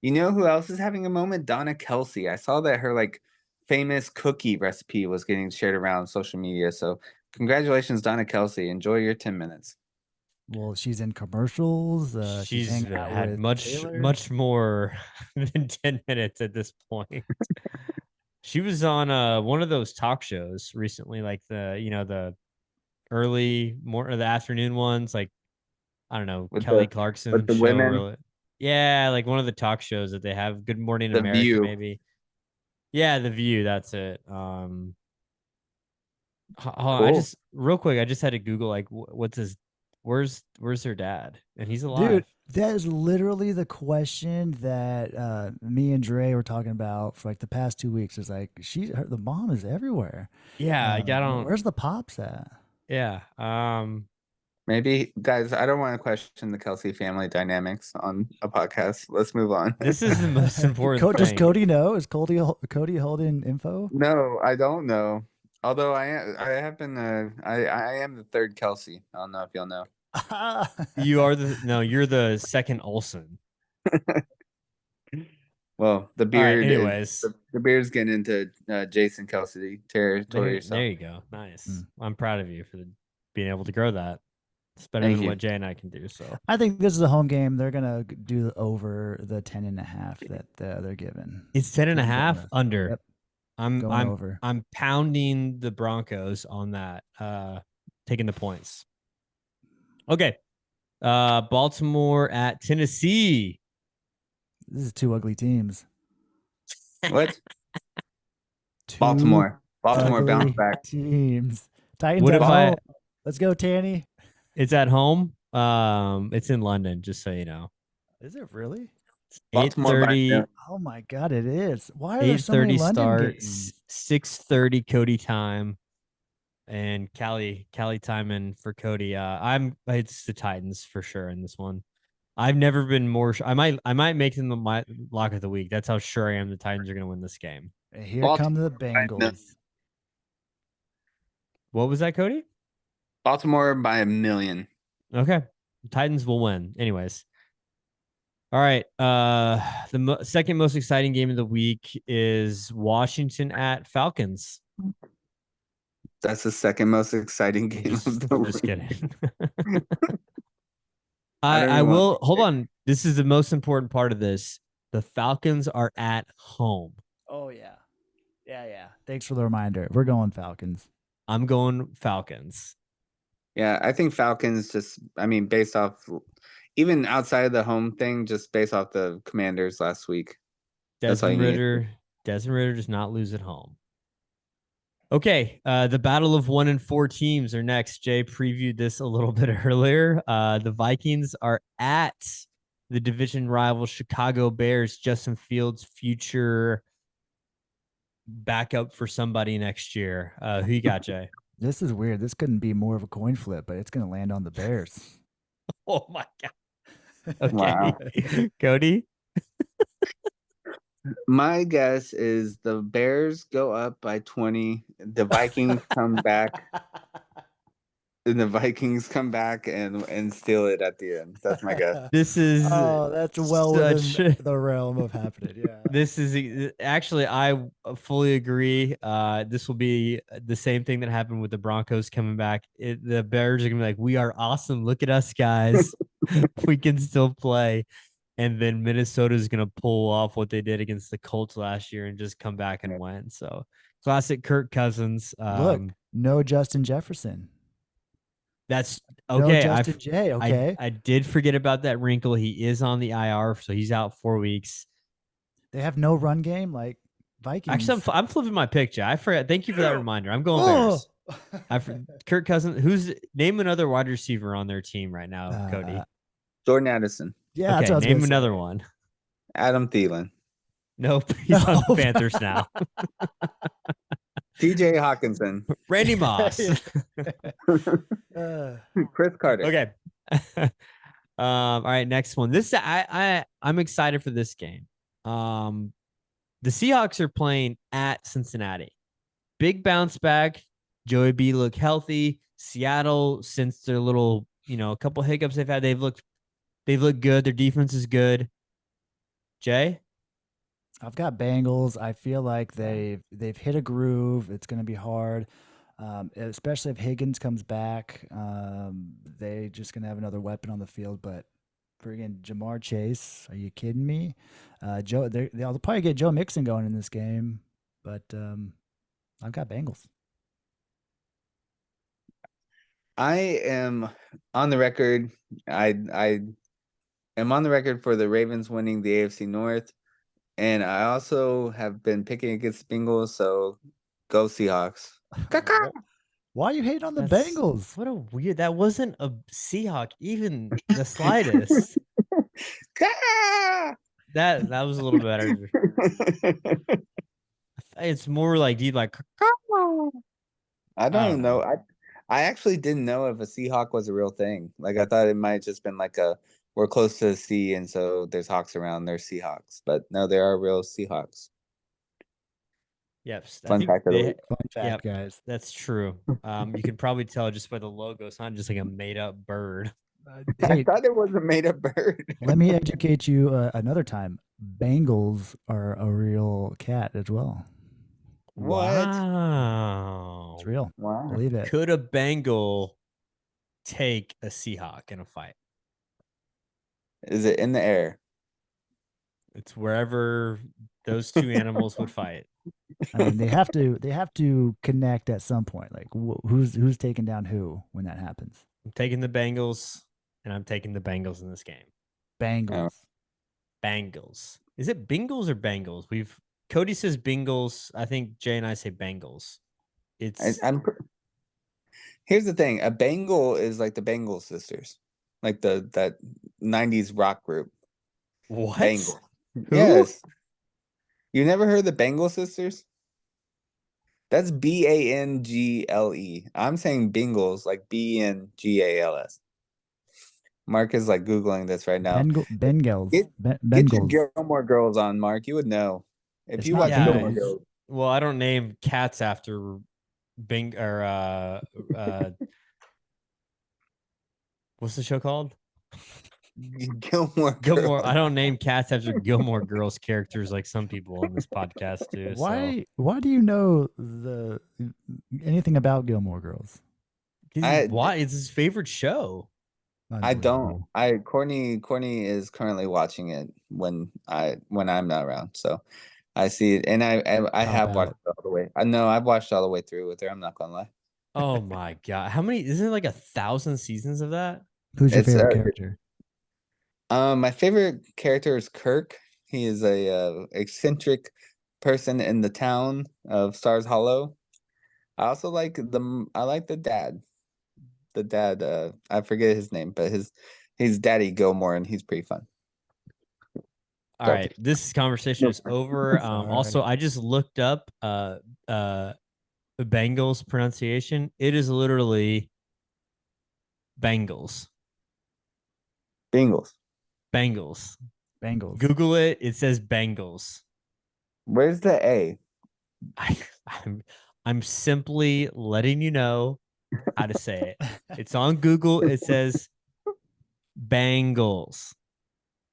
You know who else is having a moment? Donna Kelsey. I saw that her like famous cookie recipe was getting shared around social media. So congratulations, Donna Kelsey. Enjoy your 10 minutes. Well, she's in commercials. She's had much more than 10 minutes at this point. She was on one of those talk shows recently, like the early or the afternoon ones, like I don't know, with Kelly Clarkson with the show. Women. Yeah, like one of the talk shows that they have. Good Morning The America, View. maybe. Yeah, The View. That's it. Cool. I just had to Google like where's her dad, and he's alive. Dude, that is literally the question that me and Dre were talking about for like the past 2 weeks. It's like the mom is everywhere. Yeah, where's the pops at? Yeah. Maybe, guys, I don't want to question the Kelsey family dynamics on a podcast. Let's move on. This is the most important thing. Does Cody know? Is Cody holding info? No, I don't know. Although I am the third Kelsey. I don't know if y'all know. You're the second Olsen. Well, the beard. Right, anyways, the beard's getting into Jason Kelsey territory. There you go. Nice. I'm proud of you for being able to grow that. It's better than what Jay and I can do. So I think this is a home game. They're gonna do over the 10.5 that they're given. It's 10.5 under. Yep. I'm pounding the Broncos on that. taking the points. Okay. Baltimore at Tennessee. This is two ugly teams. What? Two Baltimore ugly bounce back. teams. Titans What at if home. Let's go, Tanny. it's at home? It's in London, just so you know. Is it really? Baltimore by 8:30 Oh my god, it is. Why are there so many 8:30 London start, games? 6:30 Cody time, and Cali time in for Cody. It's the Titans for sure in this one. I've never been more. I might make them my lock of the week. That's how sure I am the Titans are going to win this game. And here come Baltimore the Bengals. What was that, Cody? Baltimore by 1 million. Okay, Titans will win. Anyways, all right. The second most exciting game of the week is Washington at Falcons. That's the second most exciting game of the Just week. kidding. I don't I even want will to hold say it. on. This is the most important part of this. The Falcons are at home. Oh yeah. Yeah. Thanks for the reminder. We're going Falcons. I'm going Falcons. Yeah, I think Falcons based off, even outside of the home thing, just based off the Commanders last week. That's all you need. Desmond Ritter does not lose at home. Okay, the battle of 1 and 4 teams are next. Jay previewed this a little bit earlier. The Vikings are at the division rival Chicago Bears. Justin Fields' future backup for somebody next year. Who you got, Jay? This is weird. This couldn't be more of a coin flip, but it's going to land on the Bears. Oh my god. Okay, Wow. Cody. My guess is the Bears go up by 20. The Vikings come back. And the Vikings come back and steal it at the end. That's my guess. This is that's well within the realm of happening. Yeah. This is actually, I fully agree. This will be the same thing that happened with the Broncos coming back. The Bears are gonna be like, "We are awesome. Look at us, guys. We can still play." And then Minnesota is gonna pull off what they did against the Colts last year and just come back and win. So classic Kirk Cousins. Look, no Justin Jefferson. That's No okay. Justin J. Okay. I did forget about that wrinkle. He is on the IR, so he's out 4 weeks. They have no run game like Vikings. Actually, I'm flipping my pick, Jay. I forgot. Thank you for that reminder. I'm going Bears. Kirk Cousins. Name another wide receiver on their team right now, Cody. Jordan Addison. Yeah. Okay, That's what name another one. Adam Thielen. Nope, he's on the Panthers now. TJ Hawkinson. Randy Moss. Chris Carter. Okay. All right, next one. This I'm excited for this game. The Seahawks are playing at Cincinnati. Big bounce back. Joey B look healthy. Seattle, since their little, a couple hiccups they've had, they've looked good. Their defense is good. Jay? I've got Bengals. I feel like they've hit a groove. It's going to be hard, especially if Higgins comes back. They just going to have another weapon on the field. But friggin' Jamar Chase, are you kidding me? They'll probably get Joe Mixon going in this game. But I've got Bengals. I am on the record. I am on the record for the Ravens winning the AFC North. And I also have been picking against Bengals, so go Seahawks. Why are you hating on the Bengals? What a weird. That wasn't a Seahawk, even the slightest. that was a little better. It's more like, dude, like. I don't know. I actually didn't know if a Seahawk was a real thing. Like, I thought it might have just been like we're close to the sea, and so there's hawks around. There's Seahawks, but no, there are real Seahawks. Yes, Fun fact of the week. Fun fact, guys. That's true. You can probably tell just by the logo. It's not just like a made-up bird. I thought it was a made-up bird. Let me educate you another time. Bengals are a real cat as well. What? Wow. It's real. Wow. Believe it. Could a Bengal take a Seahawk in a fight? Is it in the air? It's wherever those two animals would fight. I mean, they have to connect at some point. Like, who's taking down who when that happens? I'm taking the Bengals, and I'm taking the Bengals in this game. Bengals. Bengals. Is it Bengals or Bengals? Cody says Bengals. I think Jay and I say Bengals. Here's the thing: a Bengal is like the Bengal sisters, like that '90s rock group. What? Bengal. Who? Yes. You never heard the Bengal sisters? That's Bangle. I'm saying Bengals, like Bengals. Mark is like Googling this right now. Bengals. Get your Bengals. Gilmore Girls on, Mark. You would know. If It's you not watch Yeah, Gilmore Bengals. Girls, well, I don't name cats after Bing or what's the show called? Gilmore Gilmore. Girls. I don't name cats after Gilmore Girls characters like some people on this podcast do. So Why do you know anything about Gilmore Girls? why? It's his favorite show. I don't. Unbelievable. Courtney is currently watching it when I'm not around. So I see it, and I Cop have watched out. it all the way. I know I've watched all the way through with her. I'm not gonna lie. Oh my god! How many? Isn't it like 1,000 seasons of that? Who's your It's favorite character? my favorite character is Kirk. He is a eccentric person in the town of Stars Hollow. I also like the dad. The dad, I forget his name, but he's Daddy Gilmore, and he's pretty fun. All right, this conversation is over. Also, I just looked up the Bengals pronunciation. It is literally Bengals. Bengals. Bengals. Bengals. Google it. It says Bengals. Where's the A? I'm simply letting you know how to say it. It's on Google. It says Bengals.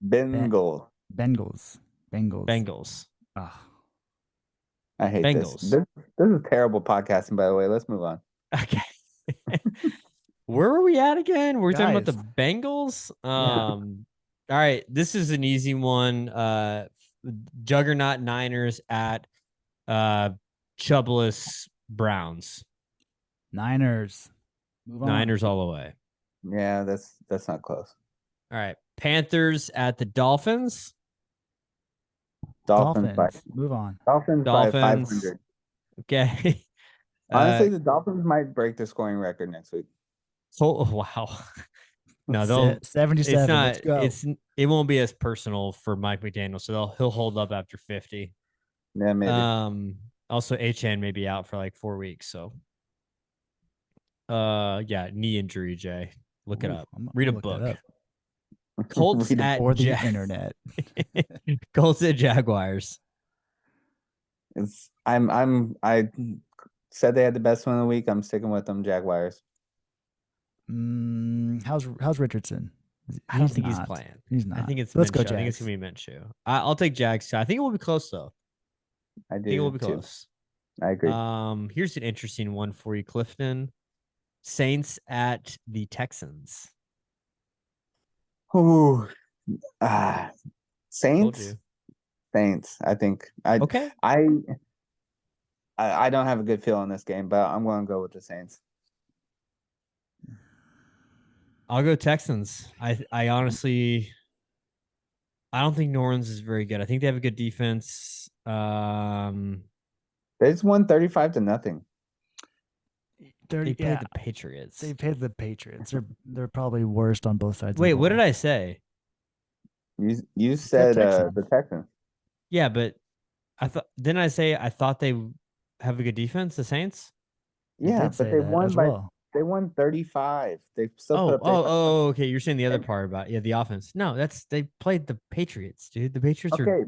Bengals. Bengals. Bengals. Oh. I hate Bengals. this. This is terrible podcasting, by the way. Let's move on. Okay. Where are we at again? We're talking about Guys. the Bengals. Yeah. All right. This is an easy one. Juggernaut Niners at Chubless Browns. Niners. Move on. Niners all the way. Yeah, that's not close. All right. Panthers at the Dolphins. Dolphins. Move on. Dolphins by 500. Okay. Honestly, the Dolphins might break the scoring record next week. Oh wow. No, they'll 77. It's not. Let's go. It won't be as personal for Mike McDaniel, so he'll hold up after 50. Yeah, maybe. Also, HN may be out for like 4 weeks. So, yeah, knee injury. Jay, look it up. Read a book. Colts at the internet. Colts at Jaguars. I said they had the best one of the week. I'm sticking with them, Jaguars. How's Richardson? I don't think he's playing. He's not. I think it's Let's Minshew. go, I think it's gonna be Minshew. I'll take Jags. I think it will be close though. I think it will be close. I agree. Here's an interesting one for you, Clifton. Saints at the Texans. Ooh, Saints. Saints. I think. Okay. I don't have a good feel on this game, but I'm going to go with the Saints. I'll go Texans. I honestly, I don't think New Orleans is very good. I think they have a good defense. They just won 35-0. They played the Patriots. They played the Patriots. They're probably worst on both sides. Wait, what did I say? You said the Texans. Yeah, but didn't I say I thought they have a good defense, the Saints? Yeah, but they won they won 35. They still put up okay. You're saying the other part about the offense. No, they played the Patriots, dude. The Patriots are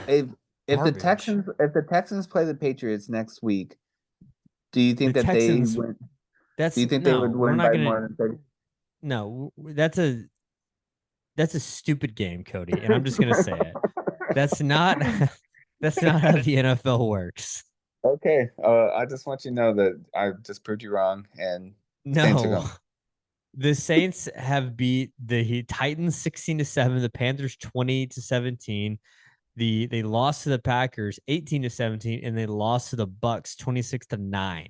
if the Texans play the Patriots next week, do you think that they win? Do you think they would win by more than 30? No, that's a stupid game, Cody, and I'm just gonna say it. That's not how the NFL works. Okay, I just want you to know that I just proved you wrong, and no, the Saints have beat the Titans 16-7, the Panthers 20-17, They lost to the Packers 18-17, and they lost to the Bucks 26-9.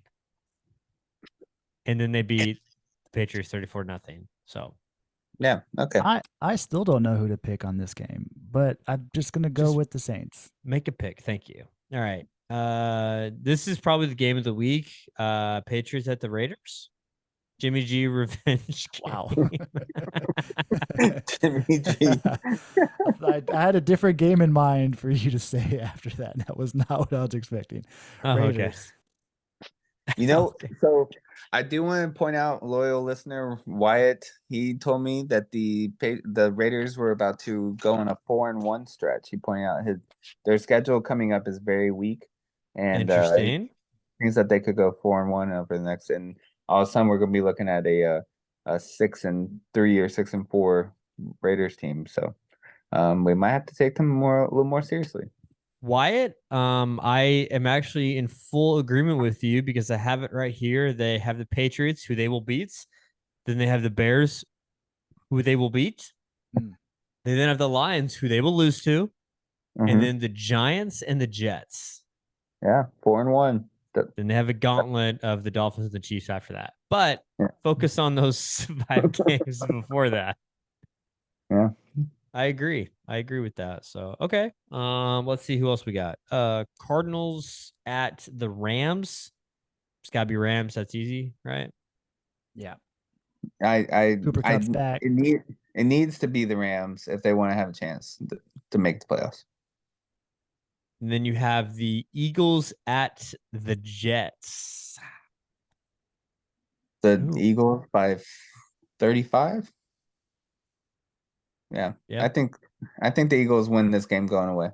And then they beat the Patriots 34-0. So Yeah. Okay. I still don't know who to pick on this game, but I'm just gonna go Just with the Saints. make a pick. Thank you. All right. This is probably the game of the week. Patriots at the Raiders. Jimmy G revenge Wow. game. Jimmy G. I had a different game in mind for you to say after that. That was not what I was expecting. Oh, okay. Raiders. You know, Okay. so I do want to point out, loyal listener Wyatt. He told me that the Raiders were about to go on a 4-1 stretch. He pointed out their schedule coming up is very weak, and Interesting. things that they could go 4-1 over the next. And all of a sudden, we're going to be looking at a 6-3 or 6-4 Raiders team. So we might have to take them a little more seriously. Wyatt, I am actually in full agreement with you because I have it right here. They have the Patriots, who they will beat. Then they have the Bears, who they will beat. Mm. They then have the Lions, who they will lose to. And Mhm. then the Giants and the Jets. Yeah, 4-1. Then they have a gauntlet of the Dolphins and the Chiefs after that. But Yeah. focus on those 5 games before that. Yeah. I agree with that. So okay. Let's see who else we got. Cardinals at the Rams. It's gotta be Rams. That's easy, right? Yeah. Cooper Cup's back. It needs to be the Rams if they want to have a chance to make the playoffs. And then you have the Eagles at the Jets. The Ooh. Eagles by 35. Yeah. Yeah. I think the Eagles win this game going away.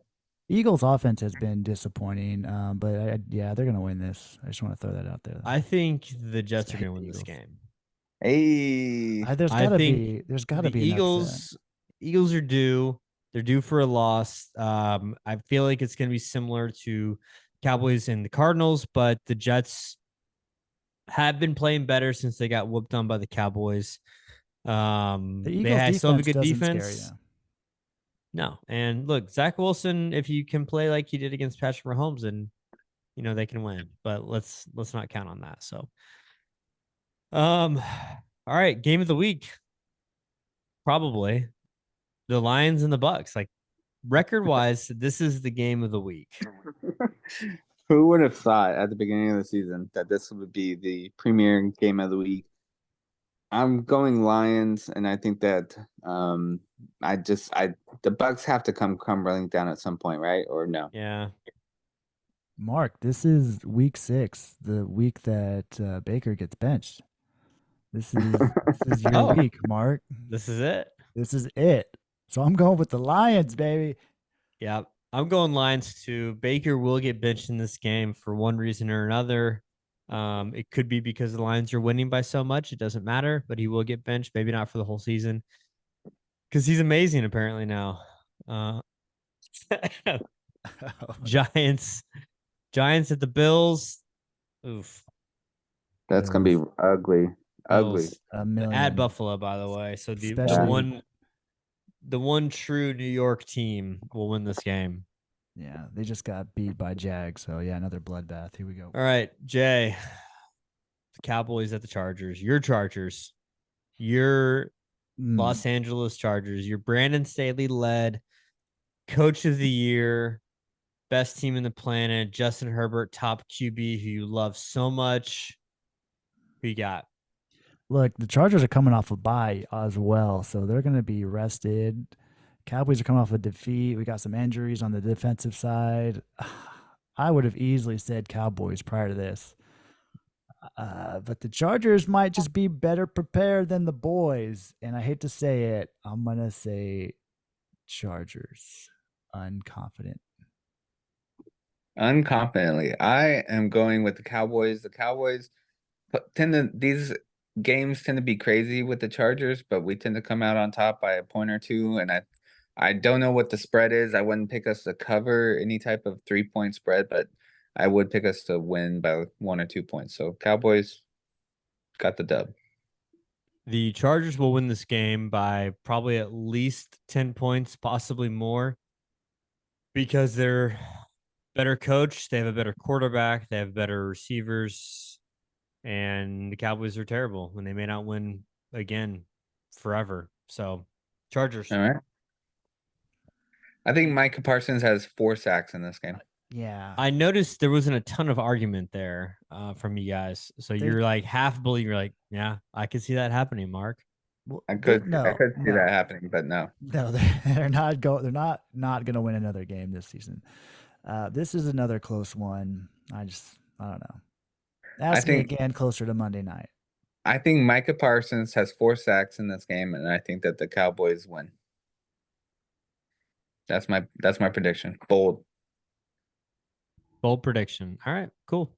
Eagles offense has been disappointing, but yeah, they're gonna win this. I just want to throw that out there. Though. I think the Jets I are hate gonna win the this Eagles. game. Hey, I think there's gotta the be an upset. Eagles are due. They're due for a loss. I feel like it's going to be similar to Cowboys and the Cardinals, but the Jets have been playing better since they got whooped on by the Cowboys. The They Eagles still have a defense good doesn't scare defense. you. No, and look, Zach Wilson, if you can play like he did against Patrick Mahomes, then they can win. But let's not count on that. So, all right, game of the week, probably the Lions and the Bucks. Like record wise, this is the game of the week. who would have thought at the beginning of the season that this would be the premier game of the week? I'm going Lions, and I think that the Bucks have to come crumbling down at some point, right? Or no? Yeah. Mark, this is week 6, the week that Baker gets benched. This is your Oh. week, Mark. This is it. This is it. So I'm going with the Lions, baby. Yeah. I'm going Lions too. Baker will get benched in this game for one reason or another. It could be because the Lions are winning by so much. It doesn't matter, but he will get benched. Maybe not for the whole season because he's amazing apparently now. Giants at the Bills. Oof. That's gonna be ugly. Ugly. Bills. A At million. Buffalo, by the way. So the Especially- one true New York team will win this game. Yeah, they just got beat by Jag. So yeah, another bloodbath. Here we go. All right, Jay. The Cowboys at the Chargers. Your Chargers. Your Los Angeles Chargers. Your Brandon Staley led coach of the year, best team in the planet, Justin Herbert, top QB who you love so much. Who you got? Look, the Chargers are coming off a bye as well, so they're going to be rested. Cowboys are coming off a defeat. We got some injuries on the defensive side. I would have easily said Cowboys prior to this. But the Chargers might just be better prepared than the boys. And I hate to say it, I'm going to say Chargers. Unconfident. Unconfidently, I am going with the Cowboys. The Cowboys these games tend to be crazy with the Chargers, but we tend to come out on top by a point or two. And I don't know what the spread is. I wouldn't pick us to cover any type of 3-point spread, but I would pick us to win by 1 or 2 points. So Cowboys got the dub. The Chargers will win this game by probably at least 10 points, possibly more. Because they're better coached, they have a better quarterback, they have better receivers, and the Cowboys are terrible, and they may not win again forever. So, Chargers. All right. I think Micah Parsons has 4 sacks in this game. Yeah. I noticed there wasn't a ton of argument there from you guys. So you're like half believe. You're like, yeah, I could see that happening, Mark. Well, I could see that happening, but no. No, they're not they're not going to win another game this season. This is another close one. I don't know. Ask me again closer to Monday night. I think Micah Parsons has 4 sacks in this game, and I think that the Cowboys win. That's my prediction. Bold prediction. All right, cool.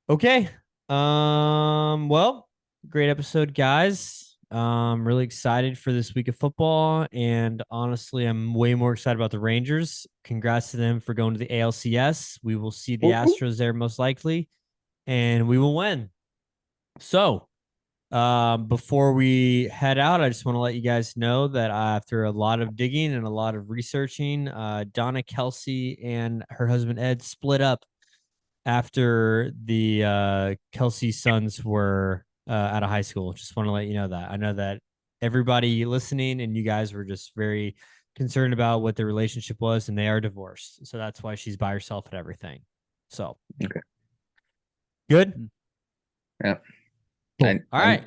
Okay. Well, great episode, guys. Really excited for this week of football, and honestly, I'm way more excited about the Rangers. Congrats to them for going to the ALCS. We will see the Astros there most likely, and we will win. So, before we head out, I just want to let you guys know that after a lot of digging and a lot of researching, Donna Kelsey and her husband Ed split up after the Kelsey sons were out of high school. Just want to let you know that. I know that everybody listening and you guys were just very concerned about what the relationship was, and they are divorced. So that's why she's by herself at everything. So, okay. Good? Yeah. Cool. All right.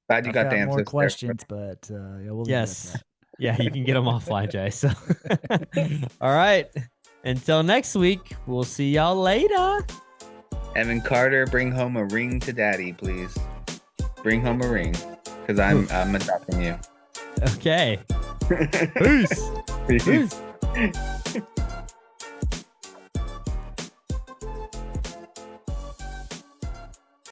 Glad you got the answers. More questions, but yeah, we'll leave it at that. Yeah, you can get them offline, Jay. So, all right. Until next week, we'll see y'all later. Evan Carter, bring home a ring to daddy, please. Bring home a ring, because I'm adopting you. Okay. Peace.